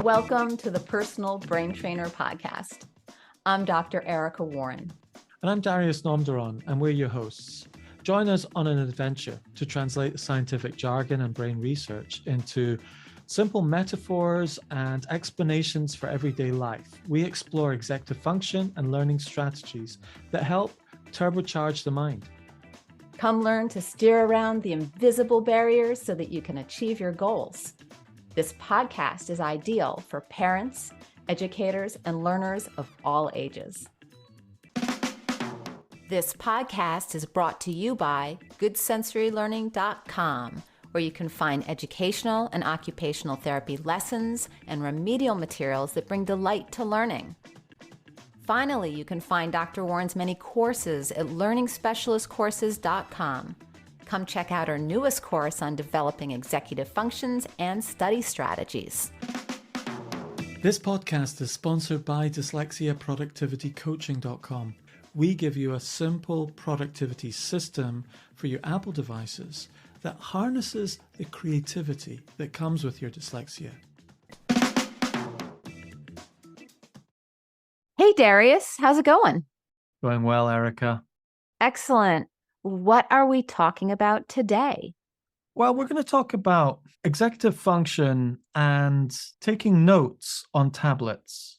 Welcome to the Personal Brain Trainer Podcast. I'm Dr. Erica Warren. And I'm Darius and we're your hosts. Join us on an adventure to translate the scientific jargon and brain research into simple metaphors and explanations for everyday life. We explore executive function and learning strategies that help turbocharge the mind. Come learn to steer around the invisible barriers so that you can achieve your goals. This podcast is ideal for parents, educators, and learners of all ages. This podcast is brought to you by GoodSensoryLearning.com, where you can find educational and occupational therapy lessons and remedial materials that bring delight to learning. Finally, you can find Dr. Warren's many courses at LearningSpecialistCourses.com. Come check out our newest course on developing executive functions and study strategies. This podcast is sponsored by DyslexiaProductivityCoaching.com. We give you a simple productivity system for your Apple devices that harnesses the creativity that comes with your dyslexia. Hey, Darius, how's it going? Going well, Erica. Excellent. What are we talking about today? Well, we're going to talk about executive function and taking notes on tablets,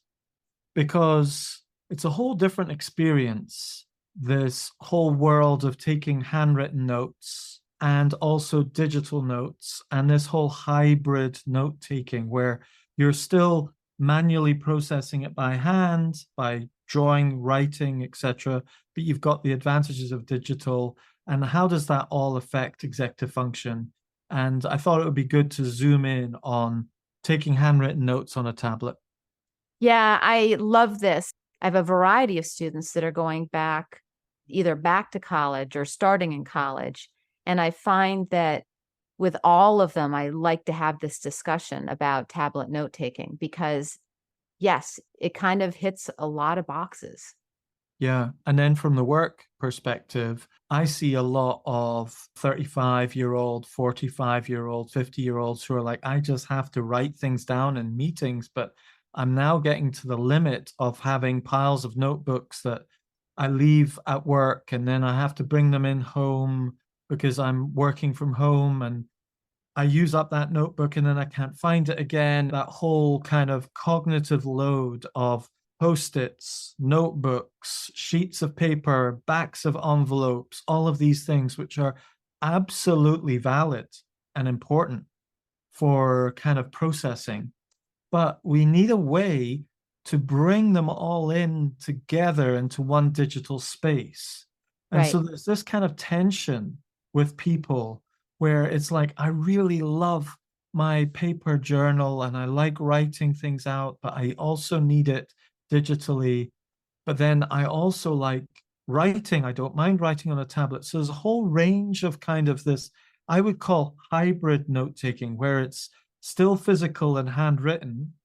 because it's a whole different experience, this whole world of taking handwritten notes and also digital notes, and this whole hybrid note-taking where you're still manually processing it by hand, by drawing, writing, etc., but you've got the advantages of digital. And how does that all affect executive function? And I thought it would be good to zoom in on taking handwritten notes on a tablet. Yeah, I love this. I have a variety of students that are going back, either back to college or starting in college. And I find that with all of them, I like to have this discussion about tablet note-taking because, yes, it kind of hits a lot of boxes. Yeah. And then from the work perspective, I see a lot of 35-year-old, 45-year-old, 50-year-olds who are like, I just have to write things down in meetings, but I'm now getting to the limit of having piles of notebooks that I leave at work and then I have to bring them in home because I'm working from home and I use up that notebook and then I can't find it again. That whole kind of cognitive load of Post-its, notebooks, sheets of paper, backs of envelopes, all of these things which are absolutely valid and important for kind of processing. But we need a way to bring them all in together into one digital space. And so there's this kind of tension with people where it's like, I really love my paper journal and I like writing things out, but I also need it digitally. But then I also like writing. I don't mind writing on a tablet. So there's a whole range of kind of this, I would call hybrid note-taking, where it's still physical and handwritten,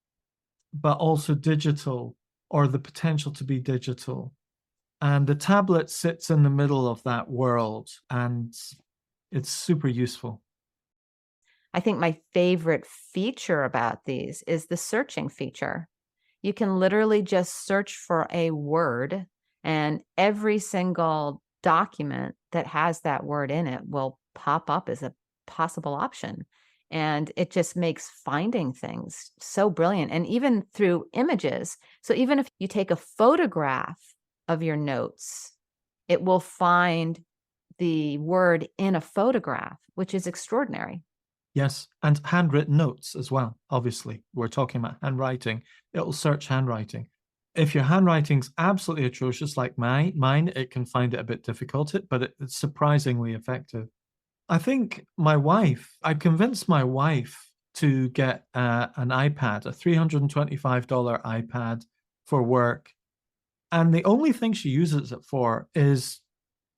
but also digital, or the potential to be digital. And the tablet sits in the middle of that world, and it's super useful. I think my favorite feature about these is the searching feature. You can literally just search for a word, and every single document that has that word in it will pop up as a possible option. And it just makes finding things so brilliant. And even through images. So even if you take a photograph of your notes, it will find the word in a photograph, which is extraordinary. Yes, and handwritten notes as well. Obviously, we're talking about handwriting. It'll search handwriting. If your handwriting's absolutely atrocious like mine, it can find it a bit difficult, but it's surprisingly effective. I think I convinced my wife to get an iPad, a $325 iPad for work. And the only thing she uses it for is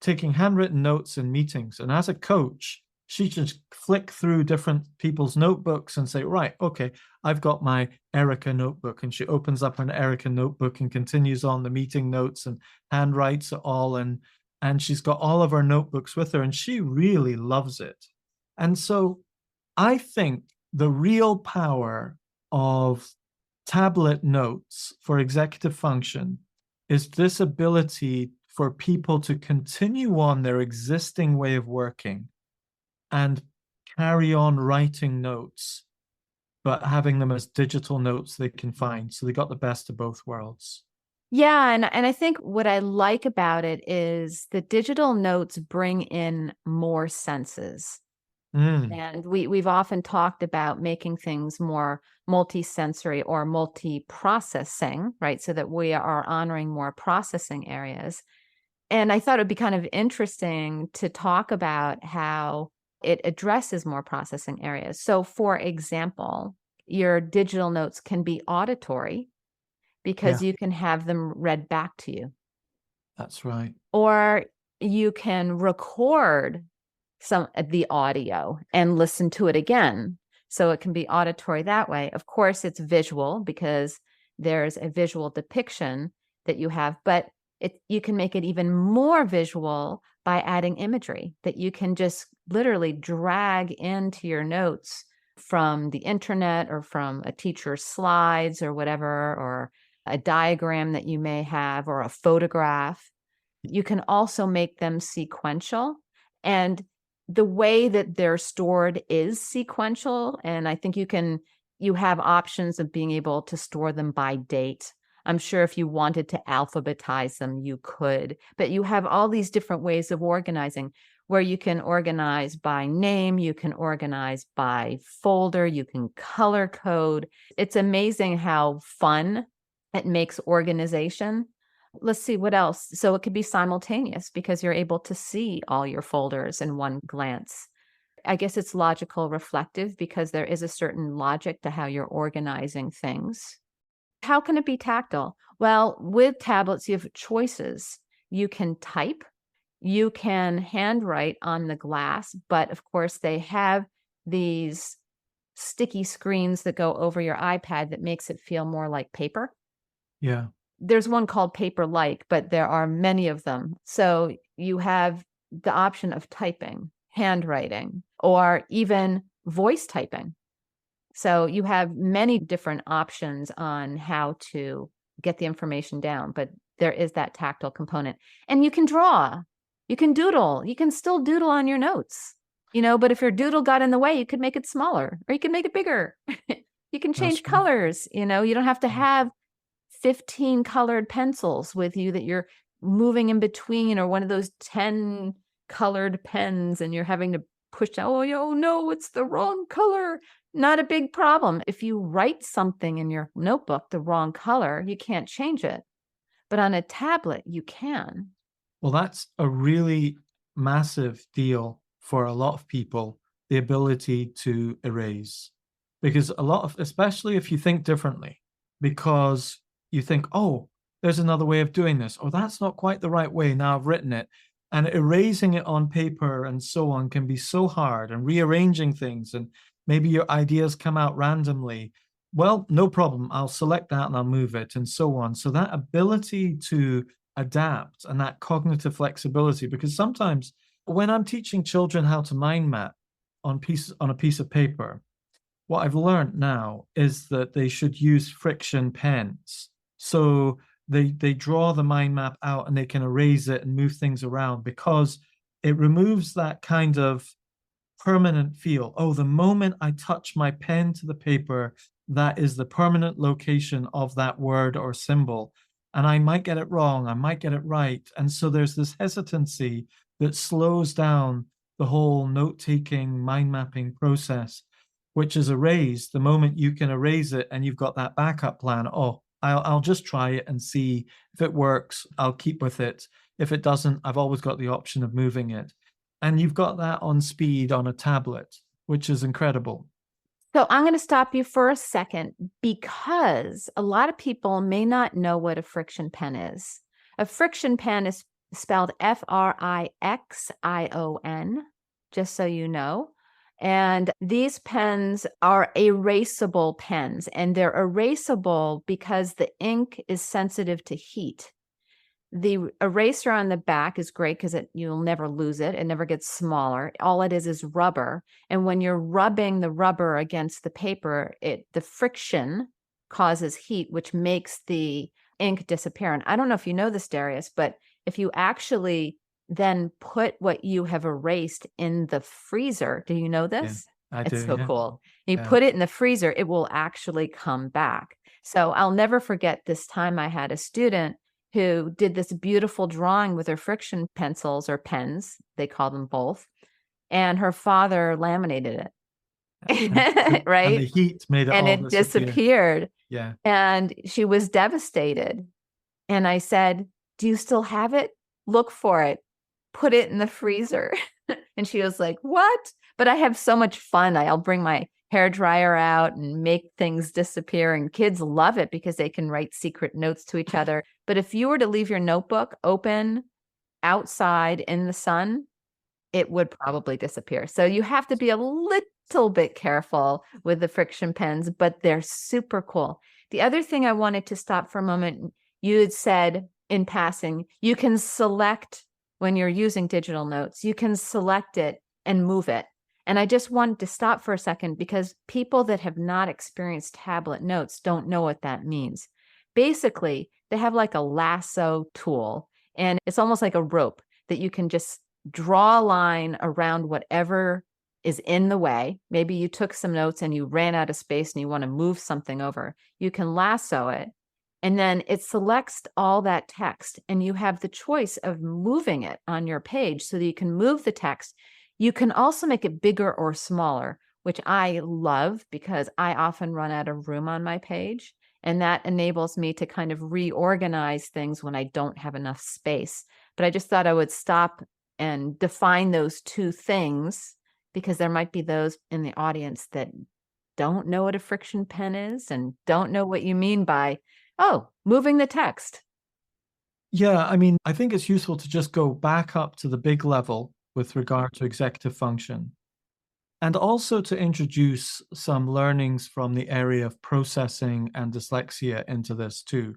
taking handwritten notes in meetings. And as a coach, she just flick through different people's notebooks and say, right, okay, I've got my Erica notebook. And she opens up an Erica notebook and continues on the meeting notes and handwrites it all. And she's got all of her notebooks with her, and she really loves it. And so I think the real power of tablet notes for executive function is this ability for people to continue on their existing way of working and carry on writing notes, but having them as digital notes they can find. So they got the best of both worlds. Yeah, and I think what I like about it is the digital notes bring in more senses. Mm, And we've often talked about making things more multi-sensory or multi-processing, right? So that we are honoring more processing areas. And I thought it'd be kind of interesting to talk about how it addresses more processing areas. So, for example, your digital notes can be auditory because yeah, you can have them read back to you, that's right. or you can record the audio and listen to it again. So it can be auditory that way. Of course, it's visual because there's a visual depiction that you have, but you can make it even more visual by adding imagery that you can just literally drag into your notes from the internet or from a teacher's slides or whatever, or a diagram that you may have, or a photograph. You can also make them sequential. And the way that they're stored is sequential. And I think you have options of being able to store them by date. I'm sure if you wanted to alphabetize them, you could, but you have all these different ways of organizing, where you can organize by name, you can organize by folder, you can color code. It's amazing how fun it makes organization. Let's see what else. So it could be simultaneous because you're able to see all your folders in one glance. I guess it's logical reflective because there is a certain logic to how you're organizing things. How can it be tactile? Well, with tablets, you have choices. You can type, you can handwrite on the glass, but of course, they have these sticky screens that go over your iPad that makes it feel more like paper. Yeah. There's one called Paper-like, but there are many of them. So you have the option of typing, handwriting, or even voice typing. So you have many different options on how to get the information down, but there is that tactile component. And you can draw, you can doodle, you can still doodle on your notes, but if your doodle got in the way, you could make it smaller or you can make it bigger. You can That's change right. colors, you don't have to have 15 colored pencils with you that you're moving in between, or one of those 10 colored pens and you're having to push down, oh no, it's the wrong color. Not a big problem. If you write something in your notebook the wrong color, you can't change it. But on a tablet, you can. Well, that's a really massive deal for a lot of people, the ability to erase. Because a lot of, especially if you think differently, because you think, oh, there's another way of doing this, or that's not quite the right way. Now I've written it. And erasing it on paper and so on can be so hard, and rearranging things, and maybe your ideas come out randomly. Well, no problem. I'll select that and I'll move it and so on. So that ability to adapt and that cognitive flexibility, because sometimes when I'm teaching children how to mind map on a piece of paper, what I've learned now is that they should use friction pens. So they draw the mind map out and they can erase it and move things around, because it removes that kind of permanent feel. Oh, the moment I touch my pen to the paper, that is the permanent location of that word or symbol. And I might get it wrong, I might get it right. And so there's this hesitancy that slows down the whole note taking, mind mapping process, which is erased the moment you can erase it and you've got that backup plan. Oh, I'll just try it and see if it works. I'll keep with it. If it doesn't, I've always got the option of moving it. And you've got that on speed on a tablet, which is incredible. So I'm going to stop you for a second because a lot of people may not know what a friction pen is. A friction pen is spelled Frixion, just so you know. And these pens are erasable pens, and they're erasable because the ink is sensitive to heat. The eraser on the back is great because you'll never lose it. It never gets smaller. All it is rubber. And when you're rubbing the rubber against the paper, the friction causes heat, which makes the ink disappear. And I don't know if you know this, Darius, but if you actually then put what you have erased in the freezer, do you know Yeah, this? I It's do. so Yeah. cool. You Yeah. put it in the freezer, it will actually come back. So I'll never forget this time I had a student who did this beautiful drawing with her friction pencils or pens, they call them both, and her father laminated it, And the right? heat made it And all it disappear. disappeared. Yeah. And she was devastated. And I said, "Do you still have it? Look for it. Put it in the freezer." And she was like, "What?" But I have so much fun. I'll bring my hair dryer out and make things disappear. And kids love it because they can write secret notes to each other. But if you were to leave your notebook open outside in the sun, it would probably disappear. So you have to be a little bit careful with the friction pens, but they're super cool. The other thing I wanted to stop for a moment, you had said in passing, you can select when you're using digital notes, you can select it and move it. And I just wanted to stop for a second because people that have not experienced tablet notes don't know what that means. Basically, they have like a lasso tool, and it's almost like a rope that you can just draw a line around whatever is in the way. Maybe you took some notes and you ran out of space and you want to move something over. You can lasso it, and then it selects all that text, and you have the choice of moving it on your page so that you can move the text. You can also make it bigger or smaller, which I love because I often run out of room on my page. And that enables me to kind of reorganize things when I don't have enough space. But I just thought I would stop and define those two things because there might be those in the audience that don't know what a friction pen is and don't know what you mean by, oh, moving the text. Yeah, I mean, I think it's useful to just go back up to the big level with regard to executive function, and also to introduce some learnings from the area of processing and dyslexia into this too.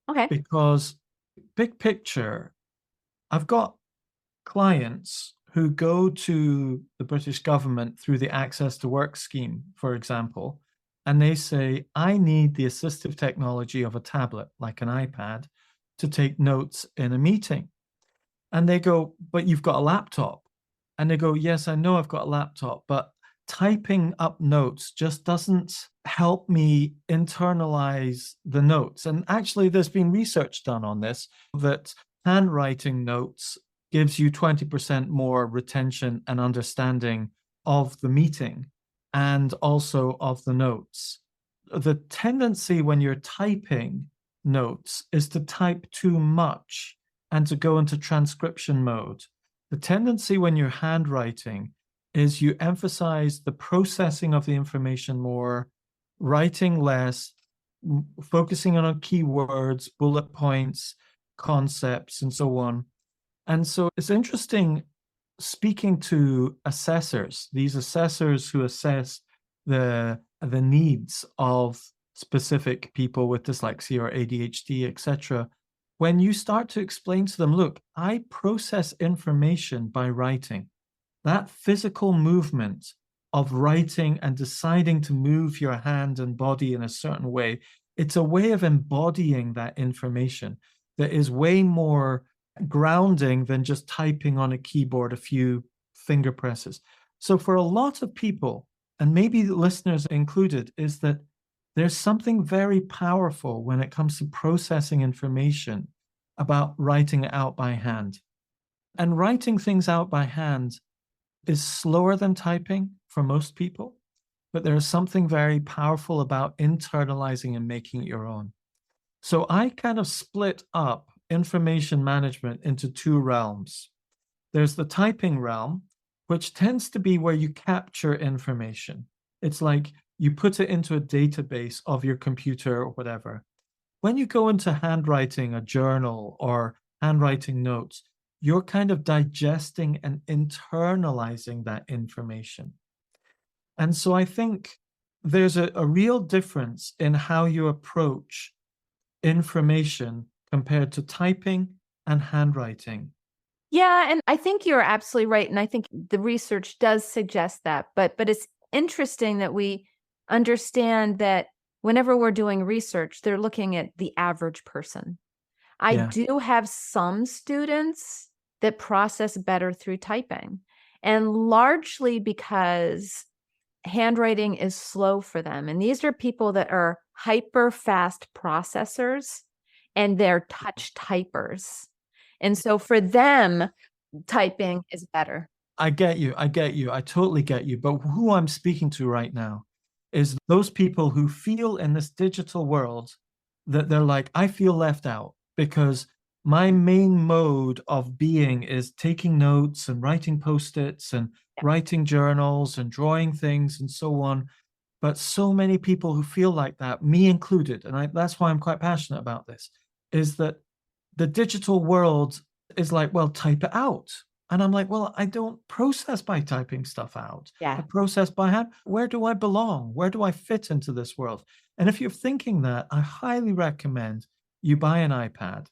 Okay. Because big picture, I've got clients who go to the British government through the Access to Work scheme, for example, and they say, I need the assistive technology of a tablet, like an iPad, to take notes in a meeting. And they go, but you've got a laptop. And they go, yes, I know I've got a laptop, but typing up notes just doesn't help me internalize the notes. And actually, there's been research done on this that handwriting notes gives you 20% more retention and understanding of the meeting and also of the notes. The tendency when you're typing notes is to type too much and to go into transcription mode. The tendency when you're handwriting is you emphasize the processing of the information more, writing less, focusing on keywords, bullet points, concepts, and so on. And so it's interesting speaking to assessors, these assessors who assess the needs of specific people with dyslexia or ADHD, etc. When you start to explain to them, look, I process information by writing. That physical movement of writing and deciding to move your hand and body in a certain way, it's a way of embodying that information that is way more grounding than just typing on a keyboard a few finger presses. So for a lot of people, and maybe the listeners included, is that there's something very powerful when it comes to processing information about writing it out by hand. And writing things out by hand is slower than typing for most people, but there's something very powerful about internalizing and making it your own. So I kind of split up information management into two realms. There's the typing realm, which tends to be where you capture information. It's like you put it into a database of your computer or whatever. When you go into handwriting a journal or handwriting notes, you're kind of digesting and internalizing that information. And so I think there's a real difference in how you approach information compared to typing and handwriting. Yeah, and I think you're absolutely right, and I think the research does suggest that, but it's interesting that we understand that whenever we're doing research, they're looking at the average person. I Yeah. do have some students that process better through typing, and largely because handwriting is slow for them. And these are people that are hyper fast processors and they're touch typers. And so for them, typing is better. I get you. I get you. I totally get you. But who I'm speaking to right now is those people who feel in this digital world that they're like, I feel left out because my main mode of being is taking notes and writing post-its and Yeah. writing journals and drawing things and so on. But so many people who feel like that, me included, and that's why I'm quite passionate about this, is that the digital world is like, well, type it out. And I'm like, well, I don't process by typing stuff out. I Yeah. process by hand. Where do I belong? Where do I fit into this world? And if you're thinking that, I highly recommend you buy an iPad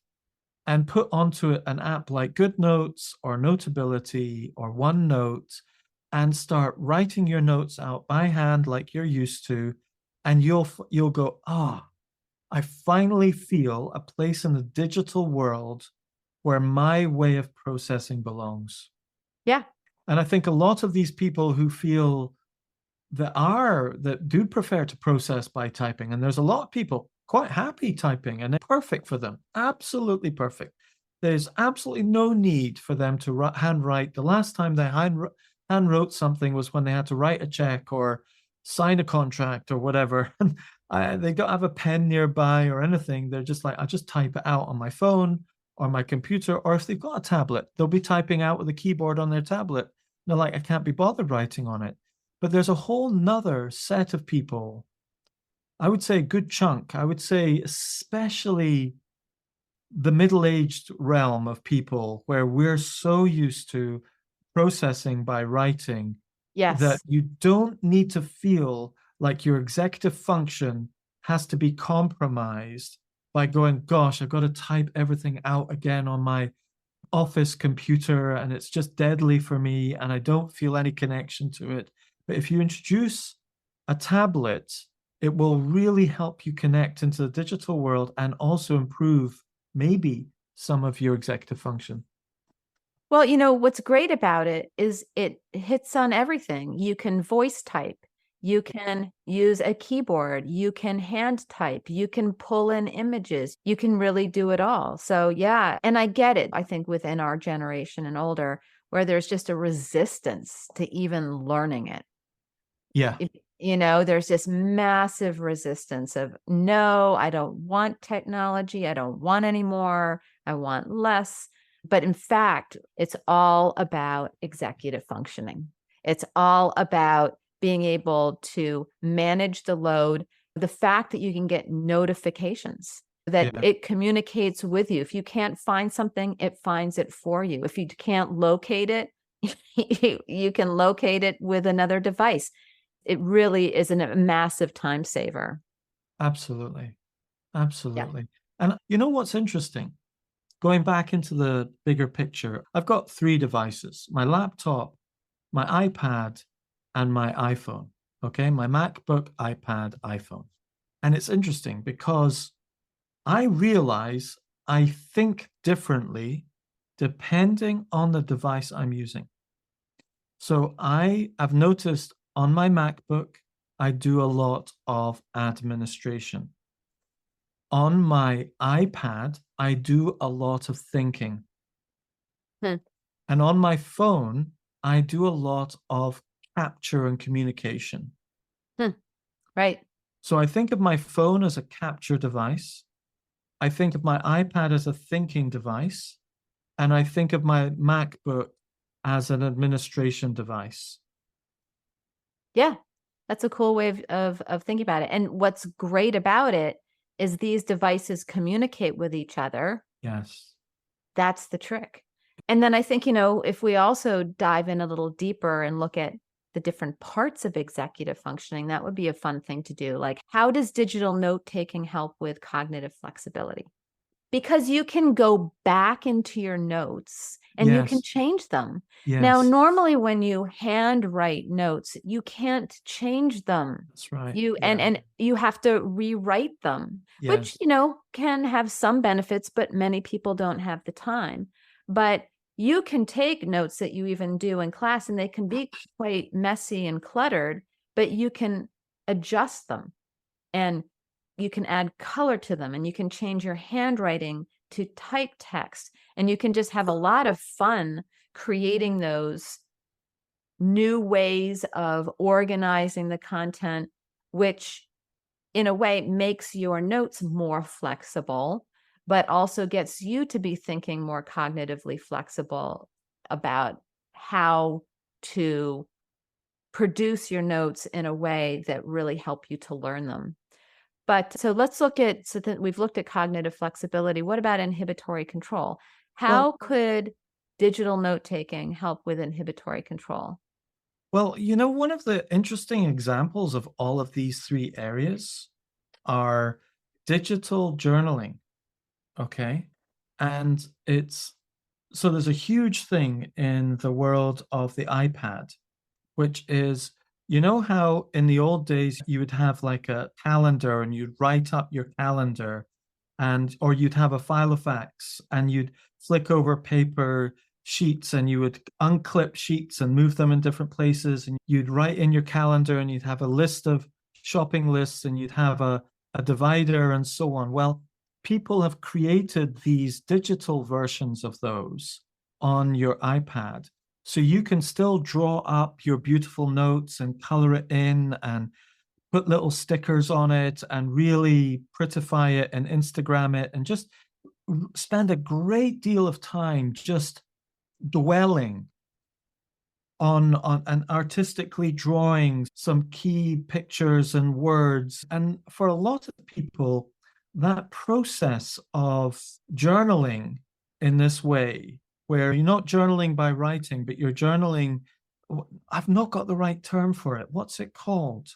and put onto it an app like GoodNotes or Notability or OneNote and start writing your notes out by hand like you're used to. And you'll go, ah, I finally feel a place in the digital world where my way of processing belongs. Yeah. And I think a lot of these people who feel that do prefer to process by typing, and there's a lot of people quite happy typing and it's perfect for them, absolutely perfect. There's absolutely no need for them to handwrite. The last time they hand wrote something was when they had to write a check or sign a contract or whatever. And they don't have a pen nearby or anything. They're just like, I'll just type it out on my phone or my computer, or if they've got a tablet, they'll be typing out with a keyboard on their tablet. They're like, I can't be bothered writing on it. But there's a whole nother set of people, I would say a good chunk, I would say especially the middle-aged realm of people where we're so used to processing by writing that Yes. you don't need to feel like your executive function has to be compromised by going, gosh, I've got to type everything out again on my office computer and it's just deadly for me and I don't feel any connection to it. But if you introduce a tablet, it will really help you connect into the digital world and also improve maybe some of your executive function. Well, what's great about it is it hits on everything. You can voice type, you can use a keyboard, you can hand type, you can pull in images, you can really do it all. So, yeah, and I get it, I think within our generation and older, where there's just a resistance to even learning it. Yeah. There's this massive resistance of, no, I don't want technology. I don't want any more. I want less. But in fact, it's all about executive functioning. It's all about being able to manage the load, the fact that you can get notifications, that Yeah. it communicates with you. If you can't find something, it finds it for you. If you can't locate it, you can locate it with another device. It really is a massive time saver. Absolutely. Yeah. Absolutely. And you know what's interesting? Going back into the bigger picture, I've got three devices: my laptop, my iPad, and my iPhone. Okay. My MacBook, iPad, iPhone. And it's interesting because I realize I think differently depending on the device I'm using. So I have noticed on my MacBook, I do a lot of administration. On my iPad, I do a lot of thinking. Hmm. And on my phone, I do a lot of capture and communication. Hmm. Right. So I think of my phone as a capture device. I think of my iPad as a thinking device. And I think of my MacBook as an administration device. Yeah. That's a cool way of thinking about it. And what's great about it is these devices communicate with each other. Yes. That's the trick. And then I think, if we also dive in a little deeper and look at the different parts of executive functioning, that would be a fun thing to do. Like, how does digital note taking help with cognitive flexibility? because you can go back into your notes and you can Yes. change them. Now, Yes. normally when you handwrite notes, you can't change them. That's right. You Yeah. and you have to rewrite them, which, Yes. can have some benefits, but many people don't have the time. But you can take notes that you even do in class, and they can be quite messy and cluttered, but you can adjust them, and you can add color to them, and you can change your handwriting to type text, and you can just have a lot of fun creating those new ways of organizing the content, which in a way makes your notes more flexible, but also gets you to be thinking more cognitively flexible about how to produce your notes in a way that really help you to learn them. But so let's look at, so that we've looked at cognitive flexibility. What about inhibitory control? Well, How could digital note taking help with inhibitory control? well, one of the interesting examples of all of these three areas are digital journaling. Okay. And so there's a huge thing in the world of the iPad, which is, how in the old days you would have like a calendar and you'd write up your calendar, or you'd have a filofax and you'd flick over paper sheets and you would unclip sheets and move them in different places, and you'd write in your calendar and you'd have a list of shopping lists and you'd have a divider and so on. Well, people have created these digital versions of those on your iPad. So you can still draw up your beautiful notes and color it in and put little stickers on it and really prettify it and Instagram it, and just spend a great deal of time just dwelling on and artistically drawing some key pictures and words. And for a lot of people, that process of journaling in this way, where you're not journaling by writing, but you're journaling, I've not got the right term for it. What's it called?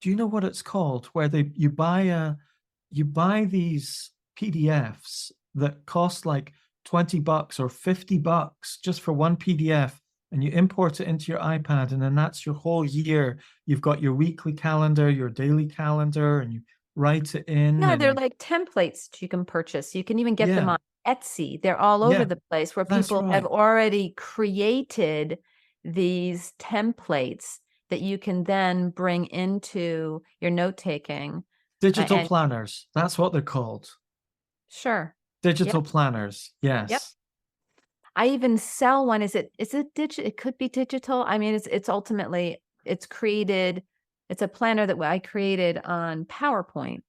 Do you know what it's called? Where you buy these PDFs that cost like $20 or $50 just for one PDF, and you import it into your iPad, and then that's your whole year. You've got your weekly calendar, your daily calendar, and you write it in. Yeah, And they're like templates that you can purchase. You can even get them yeah, on Etsy. They're all over yeah, the place, where that's people have right. already created these templates that you can then bring into your note taking. Digital And planners. That's what they're called. sure. Yep. Digital planners. Yep. Yes. I even sell one. Is it digital? It could be digital. I mean, it's ultimately, it's created. It's a planner that I created on PowerPoint,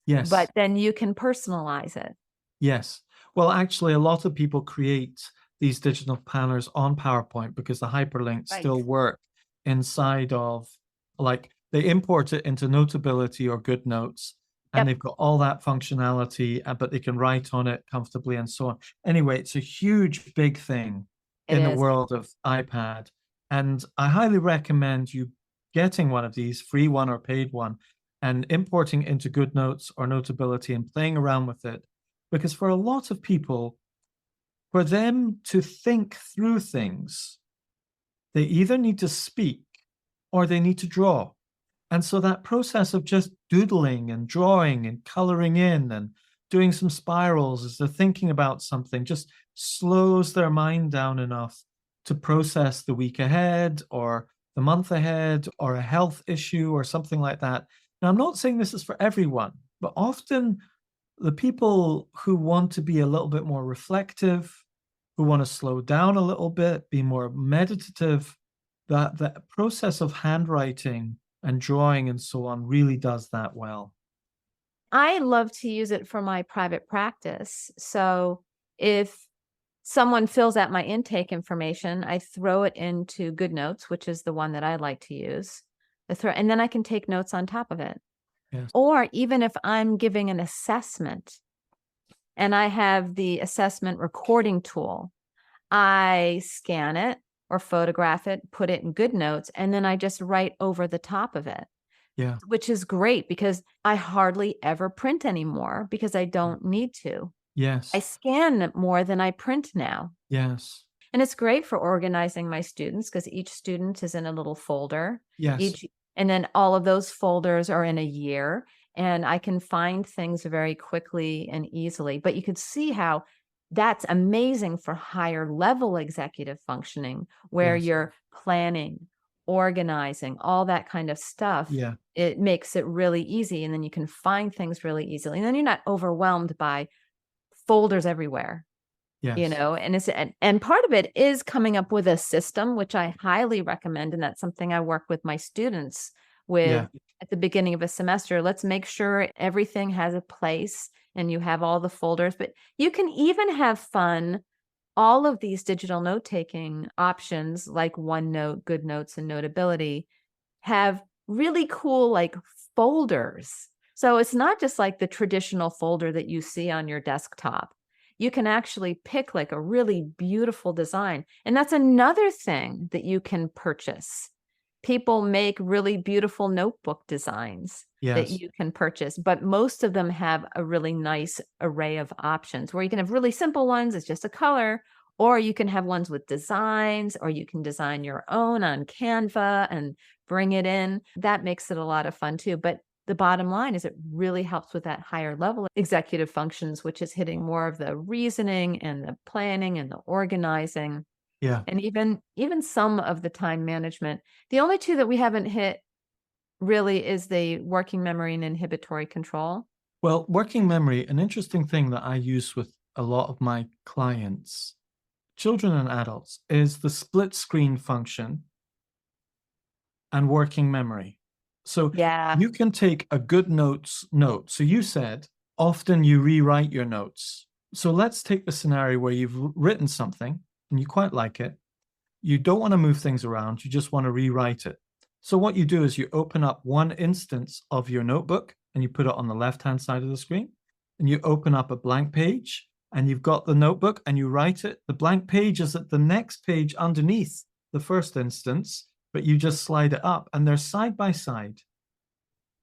but Yes. then you can personalize it. Yes. Well, actually, a lot of people create these digital planners on PowerPoint because the hyperlinks Right. still work inside of, like, they import it into Notability or GoodNotes, and Yep. they've got all that functionality, but they can write on it comfortably and so on. Anyway, it's a huge, big thing It in the is. world of iPad. And I highly recommend you getting one of these, free one or paid one, and importing into GoodNotes or Notability and playing around with it. Because for a lot of people, for them to think through things, they either need to speak or they need to draw. And so that process of just doodling and drawing and coloring in and doing some spirals as they're thinking about something just slows their mind down enough to process the week ahead or the month ahead or a health issue or something like that. Now, I'm not saying this is for everyone, but often the people who want to be a little bit more reflective, who want to slow down a little bit, be more meditative, that process of handwriting and drawing and so on really does that well. I love to use it for my private practice. So if someone fills out my intake information, I throw it into GoodNotes, which is the one that I like to use. And then I can take notes on top of it. Yes. Or even if I'm giving an assessment and I have the assessment recording tool, I scan it or photograph it, put it in GoodNotes, and then I just write over the top of it. Yeah. which is great because I hardly ever print anymore because I don't need to. I Yes. scan more than I print now. Yes. And it's great for organizing my students because each student is in a little folder. Yes. Each and then all of those folders are in a year, and I can find things very quickly and easily. But you could see how that's amazing for higher level executive functioning, where Yes. you're planning, organizing, all that kind of stuff. Yeah. It makes it really easy, and then you can find things really easily. And then you're not overwhelmed by folders everywhere. Yes. And it's and part of it is coming up with a system, which I highly recommend, and that's something I work with my students with Yeah. at the beginning of a semester. Let's make sure everything has a place and you have all the folders, but you can even have fun. All of these digital note-taking options like OneNote, GoodNotes, and Notability have really cool like folders. So it's not just like the traditional folder that you see on your desktop. You can actually pick like a really beautiful design. And that's another thing that you can purchase. People make really beautiful notebook designs that Yes. you can purchase, but most of them have a really nice array of options where you can have really simple ones, it's just a color, or you can have ones with designs, or you can design your own on Canva and bring it in. That makes it a lot of fun too. But the bottom line is it really helps with that higher level executive functions, which is hitting more of the reasoning and the planning and the organizing Yeah. and even some of the time management. The only two that we haven't hit really is the working memory and inhibitory control. Well, working memory, an interesting thing that I use with a lot of my clients, children and adults, is the split screen function and working memory. So Yeah. you can take a good notes note. So you said often you rewrite your notes. So let's take the scenario where you've written something and you quite like it. You don't want to move things around. You just want to rewrite it. So what you do is you open up one instance of your notebook and you put it on the left-hand side of the screen. And you open up a blank page and you've got the notebook and you write it. The blank page is at the next page underneath the first instance, but you just slide it up and they're side by side.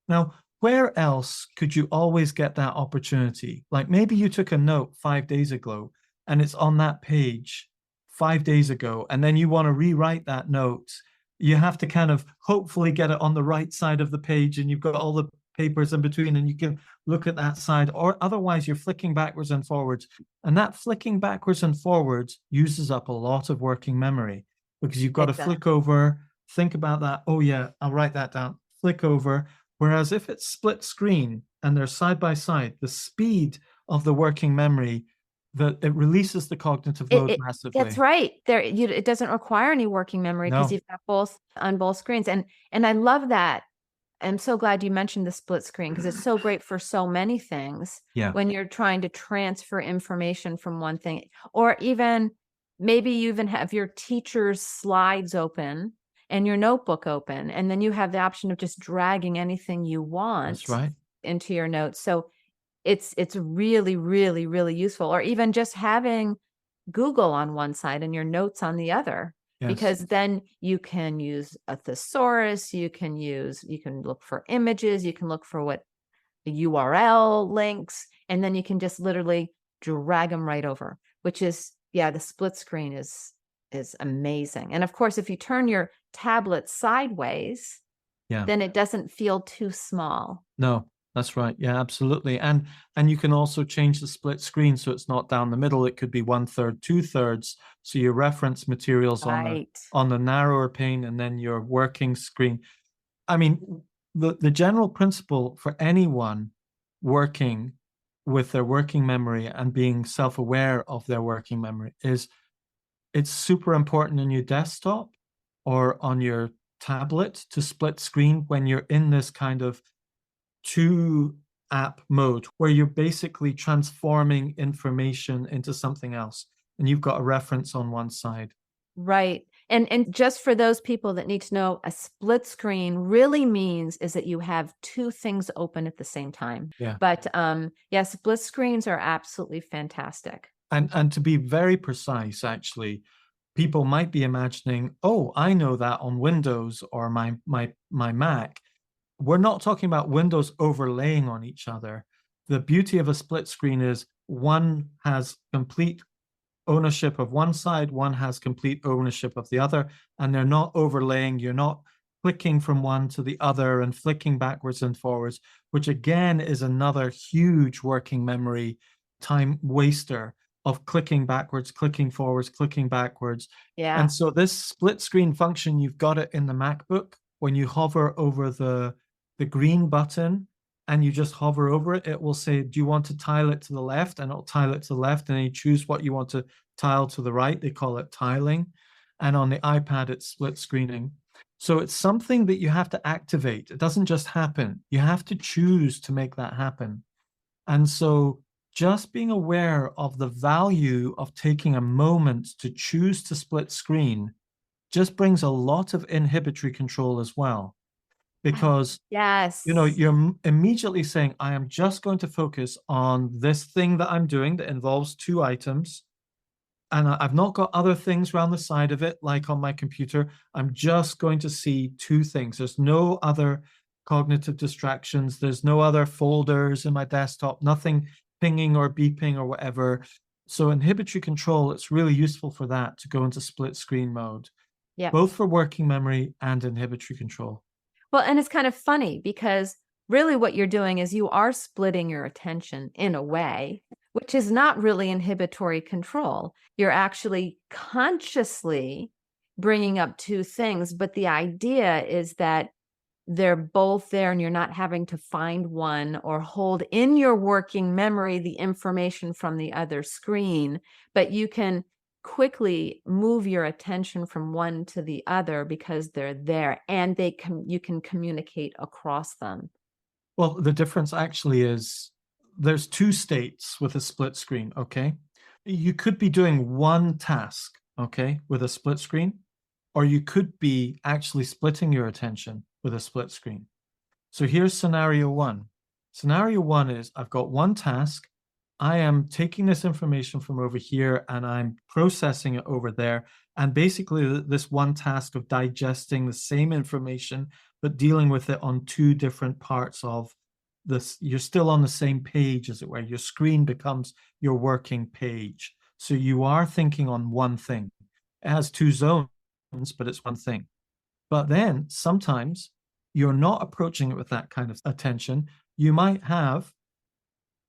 Now, where else could you always get that opportunity? Like maybe you took a note 5 days ago and it's on that page 5 days ago, and then you want to rewrite that note. You have to kind of hopefully get it on the right side of the page, and you've got all the papers in between, and you can look at that side, or otherwise you're flicking backwards and forwards. And that flicking backwards and forwards uses up a lot of working memory because you've got to It does. flick over, think about that. Oh, yeah, I'll write that down, flick over. Whereas if it's split screen and they're side by side, the speed of the working memory, that it releases the cognitive load That's massively. right. It doesn't require any working memory because No. you've got both on both screens. And I love that. I'm so glad you mentioned the split screen because it's so great for so many things Yeah. when you're trying to transfer information from one thing, or even maybe you even have your teacher's slides open and your notebook open, and then you have the option of just dragging anything you That's want right. into your notes. So it's really, really, really useful, or even just having Google on one side and your notes on the other, Yes. because then you can use a thesaurus, you can look for images, you can look for what the URL links, and then you can just literally drag them right over, which is, yeah, the split screen is amazing. And of course, if you turn your tablet sideways, Yeah. then it doesn't feel too small. No, that's right. Yeah, absolutely. And you can also change the split screen so it's not down the middle. It could be 1/3, 2/3. So your reference materials Right. on the narrower pane and then your working screen. I mean, the general principle for anyone working with their working memory and being self-aware of their working memory is it's super important in your desktop or on your tablet to split screen when you're in this kind of two app mode where you're basically transforming information into something else and you've got a reference on one side. Right. And just for those people that need to know, a split screen really means is that you have two things open at the same time. Yeah. But yeah, split screens are absolutely fantastic. And to be very precise, actually, people might be imagining, oh, I know that on Windows or my Mac. we're not talking about windows overlaying on each other. The beauty of a split screen is one has complete ownership of one side, one has complete ownership of the other, and they're not overlaying. You're not clicking from one to the other and flicking backwards and forwards, which again is another huge working memory time waster of clicking backwards, clicking forwards, clicking backwards. Yeah. And so this split screen function, you've got it in the MacBook. When you hover over the green button and you just hover over it, it will say, do you want to tile it to the left? And it'll tile it to the left, and then you choose what you want to tile to the right. They call it tiling. And on the iPad, it's split screening. So it's something that you have to activate. It doesn't just happen. You have to choose to make that happen. And so just being aware of the value of taking a moment to choose to split screen just brings a lot of inhibitory control as well. Because Yes. you're immediately saying, I am just going to focus on this thing that I'm doing that involves two items. And I've not got other things around the side of it, like on my computer. I'm just going to see two things. There's no other cognitive distractions. There's no other folders in my desktop, nothing pinging or beeping or whatever. So inhibitory control, it's really useful for that to go into split screen mode, Yep. both for working memory and inhibitory control. Well, and it's kind of funny because really what you're doing is you are splitting your attention in a way, which is not really inhibitory control. You're actually consciously bringing up two things, but the idea is that they're both there and you're not having to find one or hold in your working memory the information from the other screen, but you can quickly move your attention from one to the other because they're there, and you can communicate across them. Well, the difference actually is there's two states with a split screen, okay? You could be doing one task, okay, with a split screen, or you could be actually splitting your attention with a split screen. So here's scenario one. Scenario one is I've got one task. I am taking this information from over here and I'm processing it over there. And basically, this one task of digesting the same information, but dealing with it on two different parts of this, you're still on the same page, as it were. Your screen becomes your working page. So you are thinking on one thing. It has two zones, but it's one thing. But then sometimes you're not approaching it with that kind of attention. You might have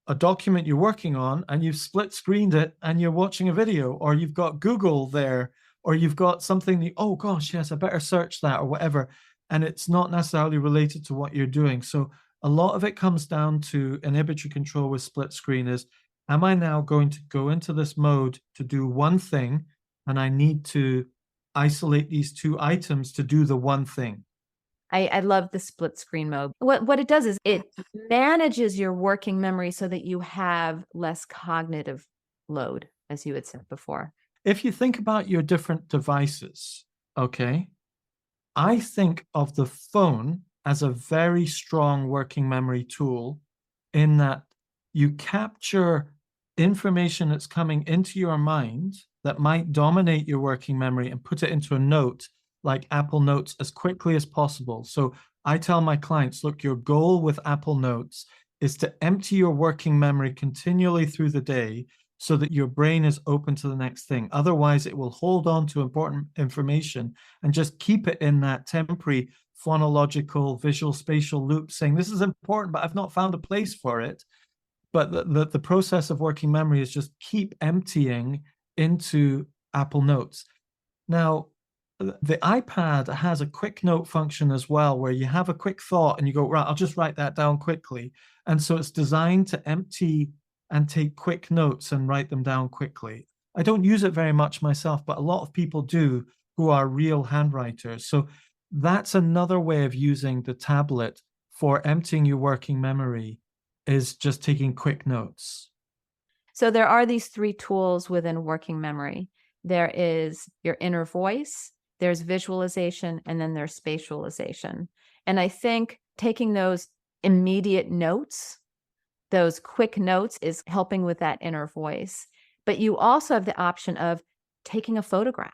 a document you're working on and you've split screened it and you're watching a video, or you've got Google there, or you've got something that, oh gosh, yes, I better search that or whatever. And it's not necessarily related to what you're doing. So a lot of it comes down to inhibitory control with split screen is, am I now going to go into this mode to do one thing, and I need to isolate these two items to do the one thing? I love the split screen mode. What it does is it manages your working memory so that you have less cognitive load, as you had said before. If you think about your different devices, okay, I think of the phone as a very strong working memory tool in that you capture information that's coming into your mind that might dominate your working memory and put it into a note like Apple Notes as quickly as possible. So I tell my clients, look, your goal with Apple Notes is to empty your working memory continually through the day so that your brain is open to the next thing. Otherwise, it will hold on to important information and just keep it in that temporary phonological visual spatial loop saying, this is important, but I've not found a place for it. But the process of working memory is just keep emptying into Apple Notes. Now, the iPad has a quick note function as well, where you have a quick thought and you go, right, I'll just write that down quickly. And so it's designed to empty and take quick notes and write them down quickly. I don't use it very much myself, but a lot of people do who are real handwriters. So that's another way of using the tablet for emptying your working memory, is just taking quick notes. So there are these three tools within working memory. There is your inner voice, there's visualization, and then there's spatialization. And I think taking those immediate notes, those quick notes, is helping with that inner voice. But you also have the option of taking a photograph.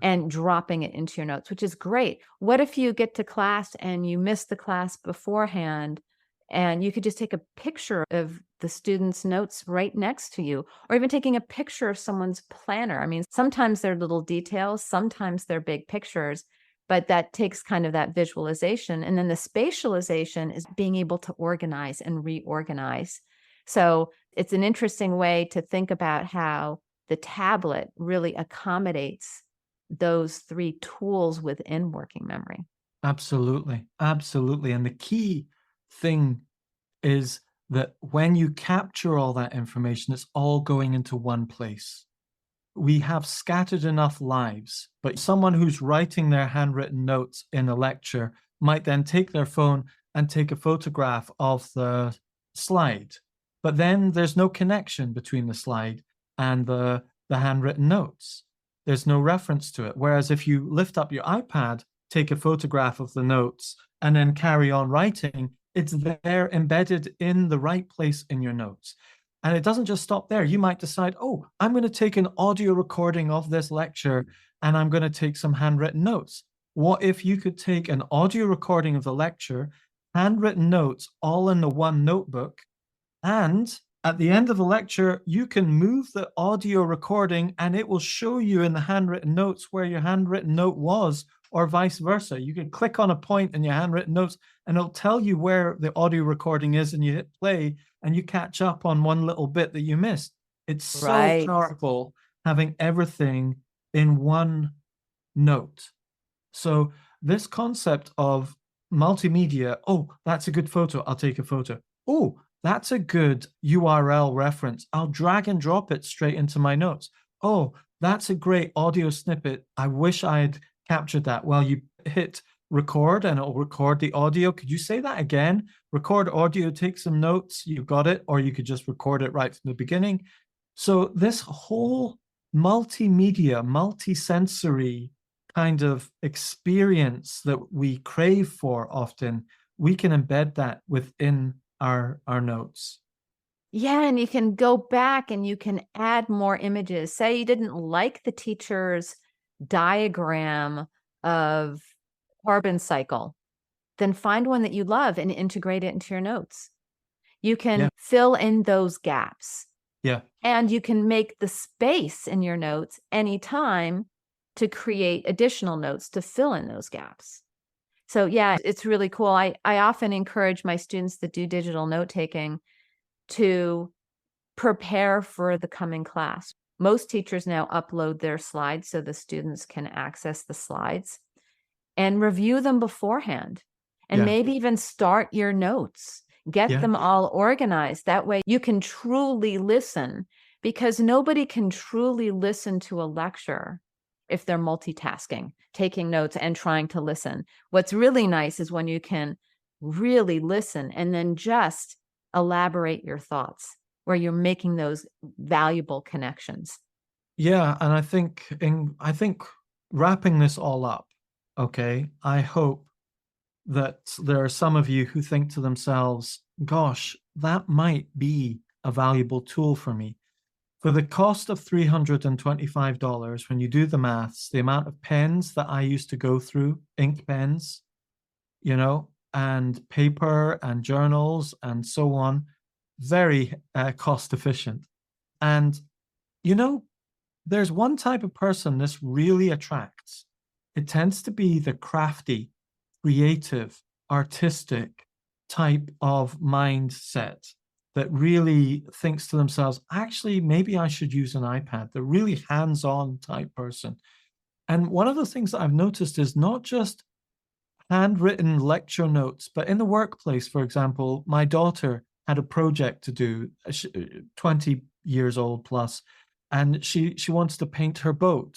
and dropping it into your notes, which is great. What if you get to class and you miss the class beforehand and you could just take a picture of the student's notes right next to you, or even taking a picture of someone's planner? I mean, sometimes they're little details, sometimes they're big pictures, but that takes kind of that visualization. And then the spatialization is being able to organize and reorganize. So it's an interesting way to think about how the tablet really accommodates those three tools within working memory. Absolutely. Absolutely. And the key thing is that when you capture all that information, it's all going into one place. We have scattered enough lives, but someone who's writing their handwritten notes in a lecture might then take their phone and take a photograph of the slide. But then there's no connection between the slide and the handwritten notes. There's no reference to it. Whereas if you lift up your iPad, take a photograph of the notes, and then carry on writing, it's there embedded in the right place in your notes. And it doesn't just stop there. You might decide, oh, I'm going to take an audio recording of this lecture and I'm going to take some handwritten notes. What if you could take an audio recording of the lecture, handwritten notes, all in the one notebook, and at the end of the lecture, you can move the audio recording and it will show you in the handwritten notes where your handwritten note was, or vice versa. You can click on a point in your handwritten notes and it'll tell you where the audio recording is, and you hit play and you catch up on one little bit that you missed. It's so Right. powerful having everything in one note. So this concept of multimedia, oh, that's a good photo, I'll take a photo. Oh, that's a good URL reference, I'll drag and drop it straight into my notes. Oh, that's a great audio snippet, I wish I had captured that. Well, you hit record and it'll record the audio. Could you say that again? Record audio, take some notes, you've got it. Or you could just record it right from the beginning. So this whole multimedia, multisensory kind of experience that we crave for often, we can embed that within our notes. Yeah, and you can go back and you can add more images. Say you didn't like the teacher's diagram of carbon cycle, then find one that you love and integrate it into your notes. You can Yeah. fill in those gaps, Yeah. and you can make the space in your notes anytime to create additional notes to fill in those gaps. So yeah, it's really cool. I often encourage my students that do digital note taking to prepare for the coming class. Most teachers now upload their slides so the students can access the slides and review them beforehand, and Yeah. maybe even start your notes, get Yeah. them all organized. That way you can truly listen, because nobody can truly listen to a lecture if they're multitasking, taking notes and trying to listen. What's really nice is when you can really listen and then just elaborate your thoughts, where you're making those valuable connections. Yeah, and I think wrapping this all up, okay, I hope that there are some of you who think to themselves, gosh, that might be a valuable tool for me. For the cost of $325, when you do the maths, the amount of pens that I used to go through, ink pens, and paper and journals and so on, very cost efficient. And, you know, there's one type of person this really attracts. It tends to be the crafty, creative, artistic type of mindset that really thinks to themselves, actually, maybe I should use an iPad. The really hands-on type person. And one of the things that I've noticed is not just handwritten lecture notes, but in the workplace, for example, my daughter had a project to do, 20 years old plus, and she wants to paint her boat.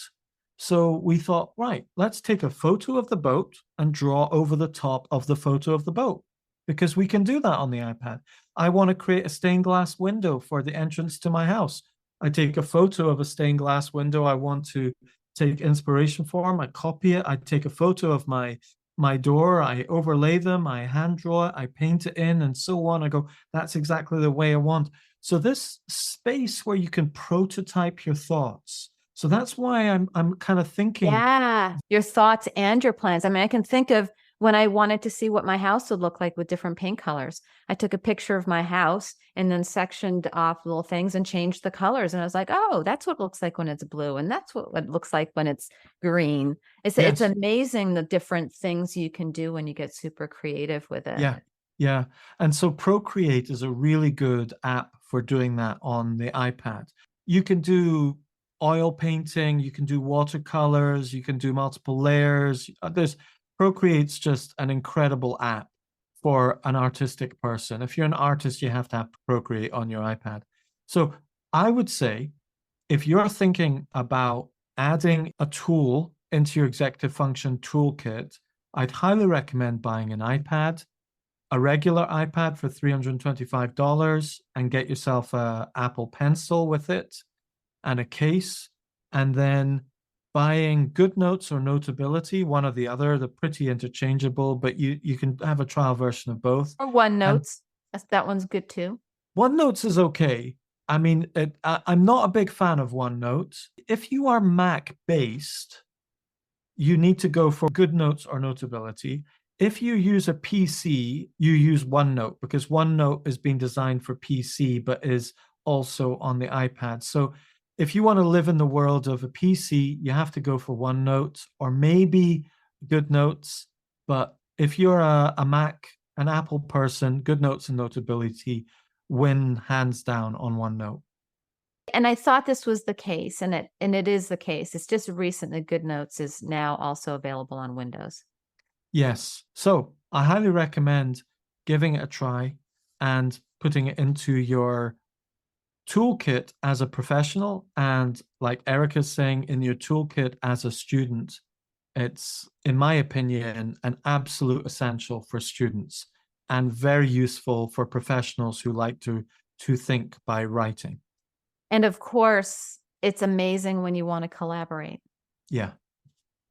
So we thought, right, let's take a photo of the boat and draw over the top of the photo of the boat, because we can do that on the iPad. I want to create a stained glass window for the entrance to my house. I take a photo of a stained glass window I want to take inspiration from. I copy it. I take a photo of my door, I overlay them, I hand draw it, I paint it in, and so on. I go, that's exactly the way I want. So this space where you can prototype your thoughts, So that's why I'm kind of thinking, Yeah. Your thoughts and your plans. I mean, I can think of when I wanted to see what my house would look like with different paint colors. I took a picture of my house and then sectioned off little things and changed the colors. And I was like, oh, that's what it looks like when it's blue. And that's what it looks like when it's green. It's yes, amazing the different things you can do when you get super creative with it. yeah, yeah. And so Procreate is a really good app for doing that on the iPad. You can do oil painting, you can do watercolors, you can do multiple layers. There's Procreate's just an incredible app for an artistic person. If you're an artist, you have to have Procreate on your iPad. So I would say if you're thinking about adding a tool into your executive function toolkit, I'd highly recommend buying an iPad, a regular iPad for $325, and get yourself a Apple Pencil with it and a case, and then buying GoodNotes or Notability, one or the other. They're pretty interchangeable, but you can have a trial version of both. Or And OneNotes. That one's good too. OneNotes is okay. I mean, I'm not a big fan of OneNote. If you are Mac based, you need to go for GoodNotes or Notability. If you use a PC, you use OneNote because OneNote is being designed for PC, but is also on the iPad. So if you want to live in the world of a PC, you have to go for OneNote or maybe GoodNotes. But if you're a Mac, an Apple person, GoodNotes and Notability win hands down on OneNote. And I thought this was the case, and it is the case. It's just recent that GoodNotes is now also available on Windows. Yes. So I highly recommend giving it a try and putting it into your toolkit as a professional. And like Erica's saying, in your toolkit as a student, it's, in my opinion, an absolute essential for students and very useful for professionals who like to think by writing. And of course, it's amazing when you want to collaborate Yeah.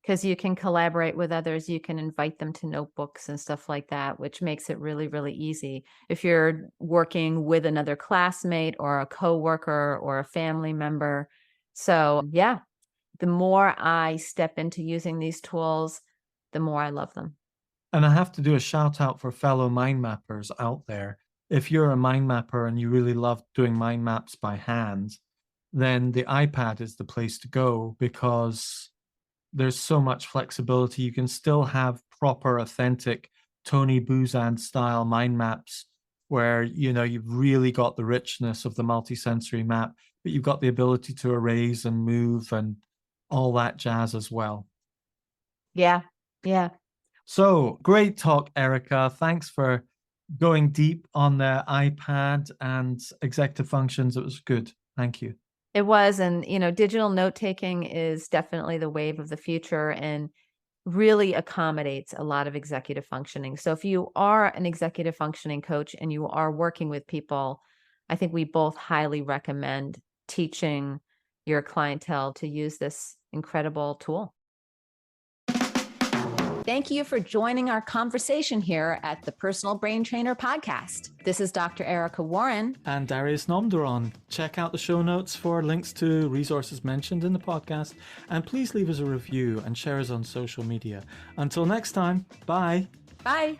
because you can collaborate with others. You can invite them to notebooks and stuff like that, which makes it really, really easy. If you're working with another classmate or a coworker or a family member. So yeah, the more I step into using these tools, the more I love them. And I have to do a shout out for fellow mind mappers out there. If you're a mind mapper and you really love doing mind maps by hand, then the iPad is the place to go because there's so much flexibility. You can still have proper, authentic Tony Buzan style mind maps where you've really got the richness of the multisensory map, but you've got the ability to erase and move and all that jazz as well. Yeah. Yeah. So great talk, Erica. Thanks for going deep on the iPad and executive functions. It was good. Thank you. It was. And, digital note taking is definitely the wave of the future and really accommodates a lot of executive functioning. So if you are an executive functioning coach and you are working with people, I think we both highly recommend teaching your clientele to use this incredible tool. Thank you for joining our conversation here at the Personal Brain Trainer podcast. This is Dr. Erica Warren. And Darius Nomderon. Check out the show notes for links to resources mentioned in the podcast. And please leave us a review and share us on social media. Until next time, bye. Bye.